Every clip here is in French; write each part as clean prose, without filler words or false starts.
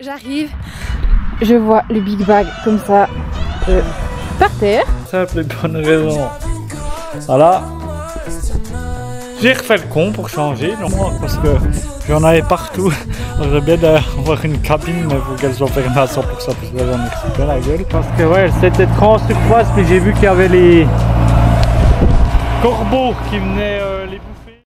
J'arrive, je vois le Big Bag comme ça par terre. Simple et bonne raison. Voilà. J'ai refait le con pour changer, non, parce que j'en avais partout. J'aurais bien d'avoir une cabine, mais il faut qu'elle soit fermée à 100% parce que j'en ai super la gueule. Parce que ouais, c'était trop en surface, mais j'ai vu qu'il y avait les corbeaux qui venaient les bouffer.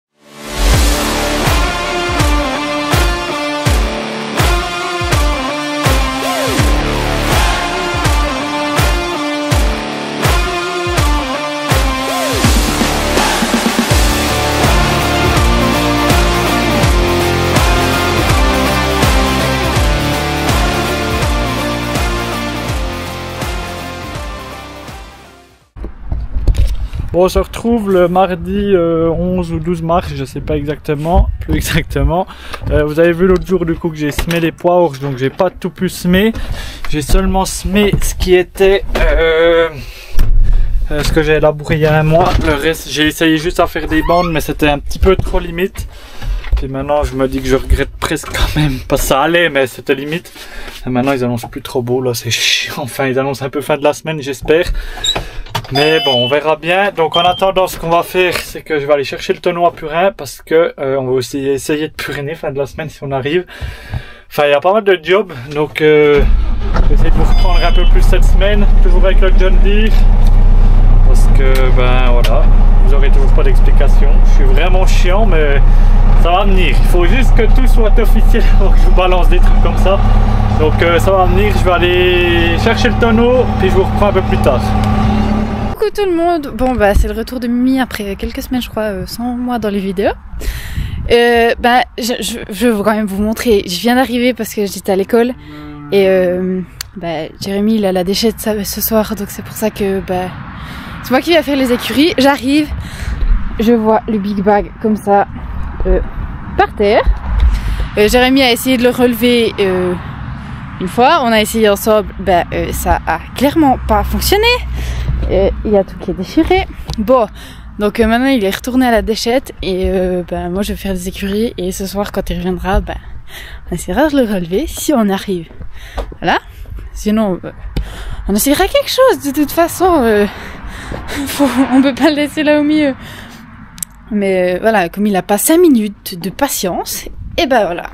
Bon, on se retrouve le mardi 11 ou 12 mars, je sais pas exactement, plus exactement. Vous avez vu l'autre jour du coup que j'ai semé les poires, donc j'ai pas tout pu semer. J'ai seulement semé ce qui était ce que j'ai labouré il y a un mois. Le reste, j'ai essayé juste à faire des bandes, mais c'était un petit peu trop limite. Puis maintenant, je me dis que je regrette presque quand même, parce que ça allait, mais c'était limite. Et maintenant, ils annoncent plus trop beau, là, c'est chiant. Enfin, ils annoncent un peu fin de la semaine, j'espère. Mais bon, on verra bien. Donc en attendant, ce qu'on va faire, c'est que je vais aller chercher le tonneau à purin parce que on va aussi essayer de puriner fin de la semaine si on arrive. Enfin, il y a pas mal de jobs, donc je vais essayer de vous reprendre un peu plus cette semaine, toujours avec le John Deere. Parce que, ben voilà, vous aurez toujours pas d'explication. Je suis vraiment chiant, mais ça va venir. Il faut juste que tout soit officiel avant que je vous balance des trucs comme ça. Donc ça va venir, je vais aller chercher le tonneau, puis je vous reprends un peu plus tard. Coucou tout le monde, bon bah c'est le retour de Mimi après quelques semaines je crois sans moi dans les vidéos. Je veux quand même vous montrer, je viens d'arriver parce que j'étais à l'école et Jérémy il a la déchette ce soir donc c'est pour ça que c'est moi qui vais faire les écuries. J'arrive, je vois le Big Bag comme ça par terre. Jérémy a essayé de le relever une fois, on a essayé ensemble, ça a clairement pas fonctionné. Il y a tout qui est déchiré. Bon, donc maintenant il est retourné à la déchette et moi je vais faire des écuries et ce soir quand il reviendra, on essaiera de le relever si on arrive. Voilà. Sinon, on essaiera quelque chose de toute façon. On peut pas le laisser là au milieu. Mais voilà, comme il a pas 5 minutes de patience, et voilà,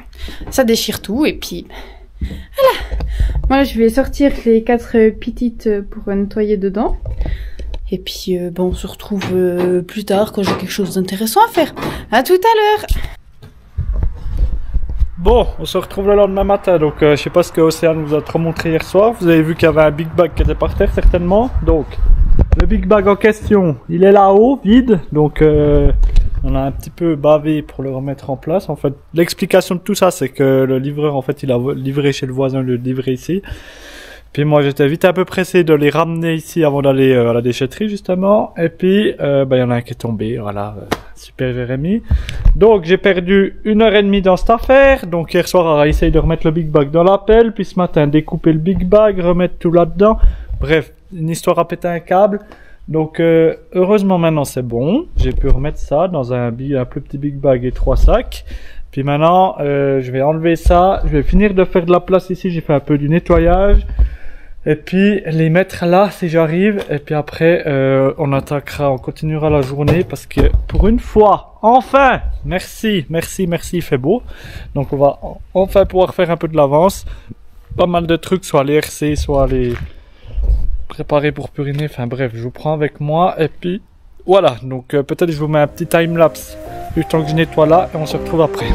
ça déchire tout et puis voilà. Moi je vais sortir les 4 petites pour nettoyer dedans. Et puis on se retrouve plus tard quand j'ai quelque chose d'intéressant à faire. À tout à l'heure. Bon, on se retrouve le lendemain matin. Donc je sais pas ce que Océane vous a trop montré hier soir. Vous avez vu qu'il y avait un Big Bag qui était par terre certainement. Donc le Big Bag en question, il est là-haut, vide. Donc on a un petit peu bavé pour le remettre en place. En fait, l'explication de tout ça, c'est que le livreur, en fait, il a livré chez le voisin, le livré ici. Puis moi, j'étais vite un peu pressé de les ramener ici avant d'aller à la déchetterie, justement. Et puis, y en a un qui est tombé. Voilà, super Jérémy. Donc, j'ai perdu 1h30 dans cette affaire. Donc, hier soir, on a essayé de remettre le Big Bag dans la pelle. Puis ce matin, découper le Big Bag, remettre tout là-dedans. Bref, une histoire à péter un câble. Donc heureusement maintenant c'est bon, j'ai pu remettre ça dans un plus petit Big Bag et 3 sacs. Puis maintenant je vais enlever ça, je vais finir de faire de la place ici, j'ai fait un peu du nettoyage. Et puis les mettre là si j'arrive. Et puis après on continuera la journée parce que pour une fois, enfin, merci, il fait beau. Donc on va enfin pouvoir faire un peu de l'avance. Pas mal de trucs, soit les RC, soit les préparé pour puriner, enfin bref, je vous prends avec moi et puis voilà, donc peut-être je vous mets un petit time-lapse du temps que je nettoie là et on se retrouve après.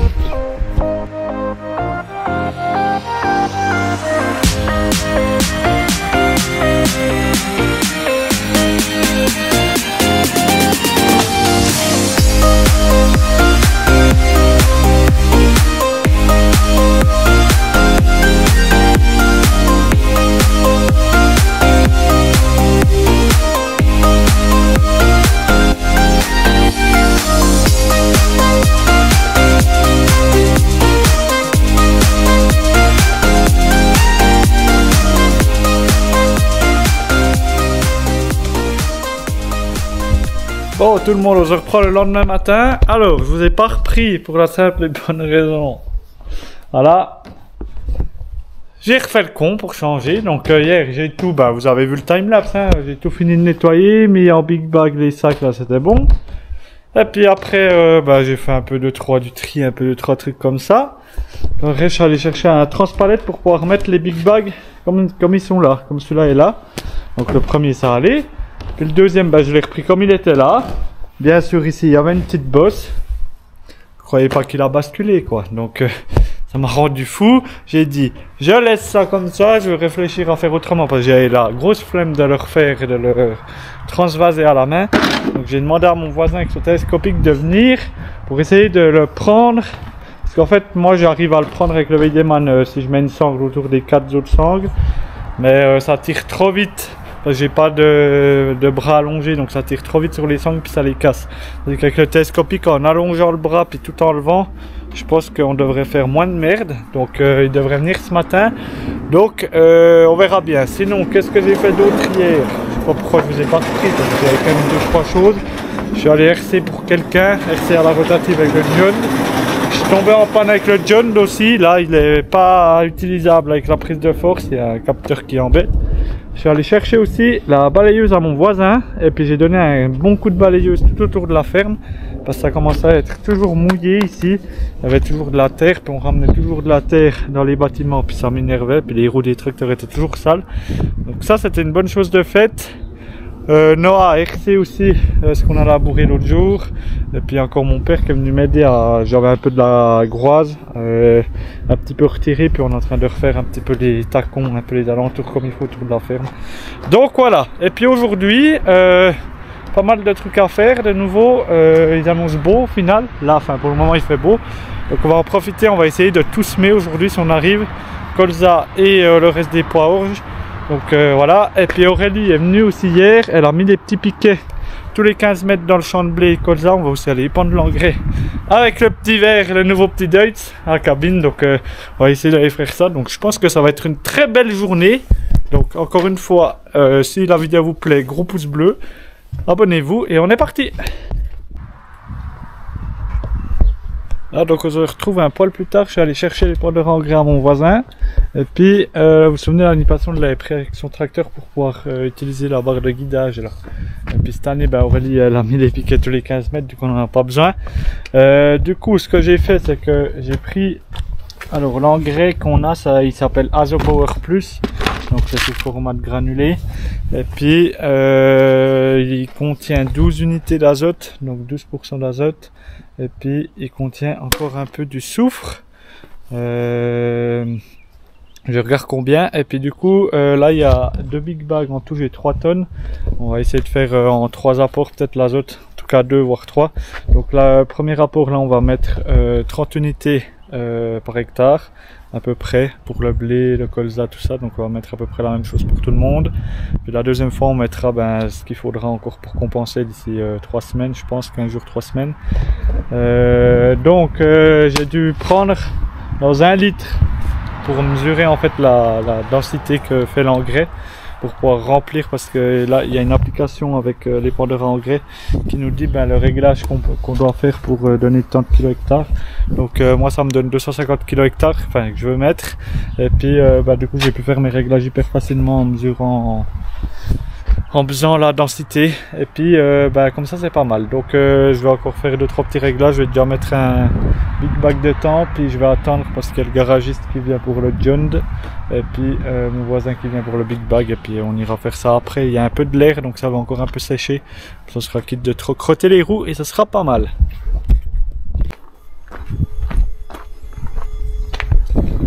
Bon, tout le monde, on se reprend le lendemain matin. Alors, je vous ai pas repris pour la simple et bonne raison. Voilà. j'ai refait le con pour changer. Donc hier j'ai tout, bah vous avez vu le timelapse, hein, j'ai tout fini de nettoyer, mis en big bag les sacs là, c'était bon. Et puis après bah j'ai fait un peu de du tri, un peu de trucs comme ça. Après je suis allé chercher un transpalette pour pouvoir mettre les big bags comme ils sont là, comme celui-là est là. Donc le premier ça allait. Puis le deuxième, bah je l'ai repris comme il était là. Bien sûr ici il y avait une petite bosse. Je croyais pas qu'il a basculé quoi. Donc ça m'a rendu fou. J'ai dit, je laisse ça comme ça, je vais réfléchir à faire autrement. Parce que j'avais la grosse flemme de le refaire et de le transvaser à la main. Donc j'ai demandé à mon voisin avec son télescopique de venir pour essayer de le prendre. Parce qu'en fait, moi j'arrive à le prendre avec le Weidemann si je mets une sangle autour des 4 autres sangles. Mais ça tire trop vite. Parce que j'ai pas de bras allongés, donc ça tire trop vite sur les sangles puis ça les casse. Donc avec le télescopique, en allongeant le bras puis tout en levant, je pense qu'on devrait faire moins de merde. Donc il devrait venir ce matin. Donc on verra bien. Sinon, qu'est-ce que j'ai fait d'autre hier? Je sais pas pourquoi je vous ai pas repris, parce que j'avais quand même 2-3 choses. Je suis allé RC pour quelqu'un, RC à la rotative avec le John. Je suis tombé en panne avec le John aussi. Là, il est pas utilisable avec la prise de force. Il y a un capteur qui embête. Je suis allé chercher aussi la balayeuse à mon voisin. Et puis j'ai donné un bon coup de balayeuse tout autour de la ferme. Parce que ça commençait à être toujours mouillé ici. Il y avait toujours de la terre. Puis on ramenait toujours de la terre dans les bâtiments. Puis ça m'énervait. Puis les roues des tracteurs étaient toujours sales. Donc ça, c'était une bonne chose de faite. Noah a RC aussi ce qu'on a labouré l'autre jour. Et puis encore mon père qui est venu m'aider à... J'avais un peu de la groise un petit peu retiré, puis on est en train de refaire un petit peu les tacons, un peu les alentours comme il faut autour de la ferme. Donc voilà. Et puis aujourd'hui pas mal de trucs à faire de nouveau. Ils annoncent beau au final. Là, enfin pour le moment il fait beau. Donc on va en profiter, on va essayer de tout semer aujourd'hui si on arrive. Colza et le reste des pois orge. Donc voilà, et puis Aurélie est venue aussi hier, elle a mis des petits piquets tous les 15 mètres dans le champ de blé colza. On va aussi aller épandre l'engrais avec le petit verre, le nouveau petit Deutz à la cabine. Donc on va essayer d'aller faire ça. Donc je pense que ça va être une très belle journée. Donc encore une fois, si la vidéo vous plaît, gros pouce bleu, abonnez-vous et on est parti. Là, donc on se retrouve un poil plus tard. Je suis allé chercher les poils de engrais à mon voisin. Et puis, vous vous souvenez, l'animation, je l'avais pris avec son tracteur pour pouvoir utiliser la barre de guidage là. Et puis cette année, Aurélie, elle a mis les piquets tous les 15 mètres, du coup on n'en a pas besoin. Du coup, ce que j'ai fait, c'est que j'ai pris, alors l'engrais qu'on a, ça, il s'appelle Azopower Plus. Donc c'est sous format de granulé. Et puis, il contient 12 unités d'azote, donc 12% d'azote. Et puis il contient encore un peu du soufre. Je regarde combien. Et puis du coup là il y a 2 big bags en tout, j'ai 3 tonnes. On va essayer de faire en 3 apports peut-être l'azote, en tout cas 2 voire 3. Donc là premier apport là on va mettre 30 unités par hectare à peu près pour le blé, le colza, tout ça. Donc on va mettre à peu près la même chose pour tout le monde. Puis la deuxième fois on mettra ce qu'il faudra encore pour compenser d'ici 3 semaines, je pense 15 jours, 3 semaines. Donc j'ai dû prendre dans 1 litre pour mesurer en fait la densité que fait l'engrais, pour pouvoir remplir, parce que là il y a une application avec l'épandeur à engrais qui nous dit le réglage qu'on doit faire pour donner tant de kilos hectares. Donc moi ça me donne 250 kilos hectares, enfin que je veux mettre. Et puis du coup j'ai pu faire mes réglages hyper facilement en mesurant en faisant la densité. Et puis comme ça c'est pas mal. Donc je vais encore faire 2-3 petits réglages. Je vais déjà mettre un big bag de temps, puis je vais attendre parce qu'il y a le garagiste qui vient pour le John et puis mon voisin qui vient pour le big bag, et puis on ira faire ça après. Il y a un peu de l'air donc ça va encore un peu sécher, ça sera quitte de trop crotter les roues et ça sera pas mal.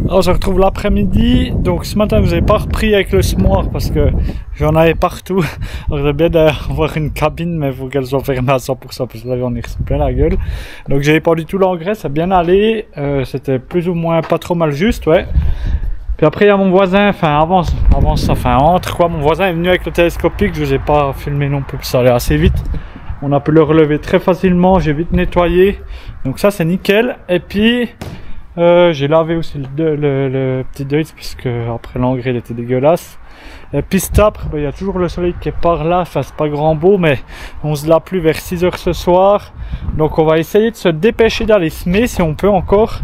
Alors je retrouve l'après-midi. Donc ce matin je vous ai pas repris avec le semoir parce que j'en avais partout. Alors j'aurais bien d'avoir une cabine, mais il faut qu'elle soit fermée à 100% parce que là j'en ai reçu plein la gueule. Donc j'ai épandu tout l'engrais, ça a bien allé. C'était plus ou moins pas trop mal juste, ouais. Puis après il y a mon voisin, entre quoi, mon voisin est venu avec le télescopique. Je vous ai pas filmé non plus, ça allait assez vite. On a pu le relever très facilement, j'ai vite nettoyé. Donc ça c'est nickel. Et puis j'ai lavé aussi le petit Deutz puisque après l'engrais il était dégueulasse. Et puis cet après, il y a toujours le soleil qui est par là, enfin c'est pas grand beau, mais on se l'a plu vers 6 h ce soir. Donc on va essayer de se dépêcher d'aller semer si on peut encore.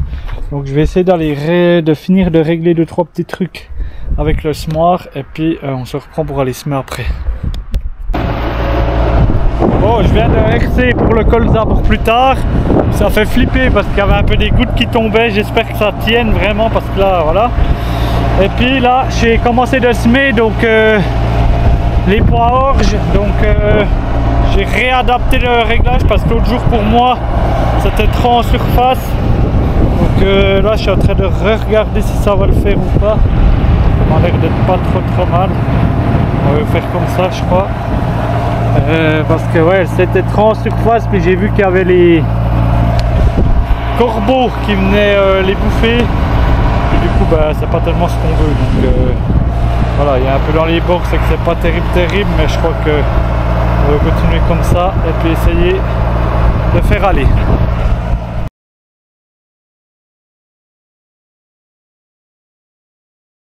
Donc je vais essayer de finir de régler 2-3 petits trucs avec le semoir et puis on se reprend pour aller semer après. Bon, je viens de RC pour le colza pour plus tard. Ça fait flipper parce qu'il y avait un peu des gouttes qui tombaient. J'espère que ça tienne vraiment parce que là, voilà. Et puis là, j'ai commencé de semer donc les pois orge. Donc j'ai réadapté le réglage parce que l'autre jour pour moi, c'était trop en surface. Donc là, je suis en train de regarder si ça va le faire ou pas. Ça m'a l'air d'être pas trop mal. On va le faire comme ça, je crois. Parce que ouais, c'était trop en surface, mais j'ai vu qu'il y avait les corbeaux qui venaient les bouffer. Et du coup, bah, c'est pas tellement ce qu'on veut. Donc voilà, il y a un peu dans les bords, c'est que c'est pas terrible, mais je crois que on va continuer comme ça et puis essayer de faire aller.